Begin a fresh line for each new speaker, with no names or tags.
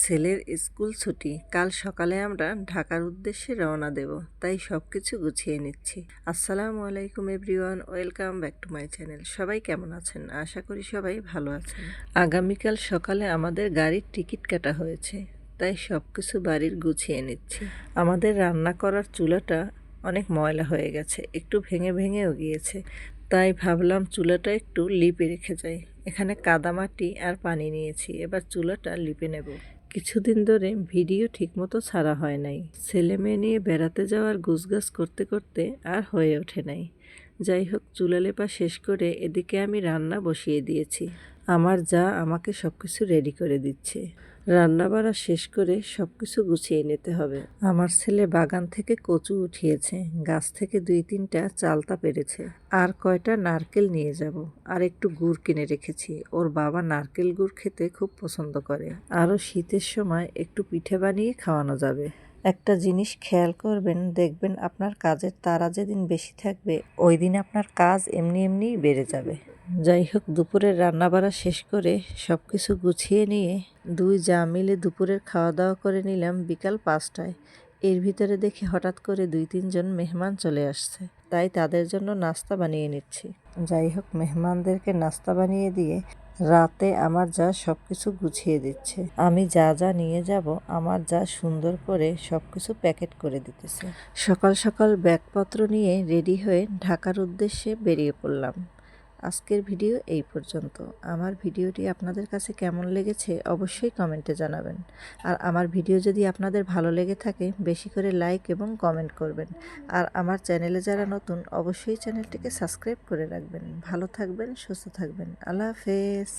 ছেলের স্কুল ছুটি, কাল সকালে আমরা ঢাকার উদ্দেশ্যে রওনা দেব, তাই সবকিছু গুছিয়ে নিচ্ছি। আসসালামু আলাইকুম everyone, welcome back to my channel. সবাই কেমন আছেন? আশা করি সবাই ভালো আছেন। আগামীকাল সকালে আমাদের গাড়ির টিকিট কাটা হয়েছে, তাই সবকিছু বাড়ির গুছিয়ে নিচ্ছি। আমাদের রান্না করার চুলাটা অনেক ময়লা হয়ে গেছে, একটু ভেঙে ভেঙেও গিয়েছে, তাই ভাবলাম চুলাটা একটু লিপে রেখে যাই। এখানে কাদামাটি আর পানি নিয়েছি, এবার চুলাটা লিপে নেব। কিছুদিন ধরে ভিডিও ঠিকমতো ছাড়া হয় নাই, ছেলে মেয়ে নিয়ে বেড়াতে যাওয়ার গুছগাছ করতে করতে আর হয়ে ওঠে নাই। যাই হোক, চুলা লেপা শেষ করে এদিকে আমি রান্না বসিয়ে দিয়েছি। আমার যা আমাকে সব কিছু রেডি করে দিচ্ছে। রান্না বাড়া শেষ করে সব কিছু গুছিয়ে নিতে হবে। আমার ছেলে বাগান থেকে কচু উঠিয়েছে, গাছ থেকে 2-3টা চালতা পেরেছে, আর কয়টা নারকেল নিয়ে যাব। আর একটু গুড় কিনে রেখেছি, ওর বাবা নারকেল গুড় খেতে খুব পছন্দ করে। আরও শীতের সময় একটু পিঠে বানিয়ে খাওয়ানো যাবে। একটা জিনিস খেয়াল করবেন, দেখবেন আপনার কাজের তাড়া যেদিন বেশি থাকবে ওই দিন আপনার কাজ এমনি এমনিই বেড়ে যাবে। যাই হোক, দুপুরের রান্না বাড়া শেষ করে সব কিছু গুছিয়ে নিয়ে দুই যা মিলে দুপুরের খাওয়া দাওয়া করে নিলাম বিকাল 5টায়। এর ভিতরে দেখি হঠাৎ করে 2-3 জন মেহমান চলে আসছে, তাই তাদের জন্য নাস্তা বানিয়ে নিচ্ছি। যাই হোক, মেহমানদেরকে নাস্তা বানিয়ে দিয়ে রাতে আমার যা সব কিছু গুছিয়ে দিচ্ছে। আমি যা যা নিয়ে যাব আমার যা সুন্দর করে সব কিছু প্যাকেট করে দিতেছে। সকাল সকাল ব্যাগপত্র নিয়ে রেডি হয়ে ঢাকার উদ্দেশ্যে বেরিয়ে পড়লাম। আজকের ভিডিও এই পর্যন্ত। আমার ভিডিওটি আপনাদের কাছে কেমন লেগেছে অবশ্যই কমেন্টে জানাবেন। আর আমার ভিডিও যদি আপনাদের ভালো লেগে থাকে বেশি করে লাইক এবং কমেন্ট করবেন। আর আমার চ্যানেলে যারা নতুন অবশ্যই চ্যানেলটিকে সাবস্ক্রাইব করে রাখবেন। ভালো থাকবেন, সুস্থ থাকবেন। আল্লাহ হাফেজ।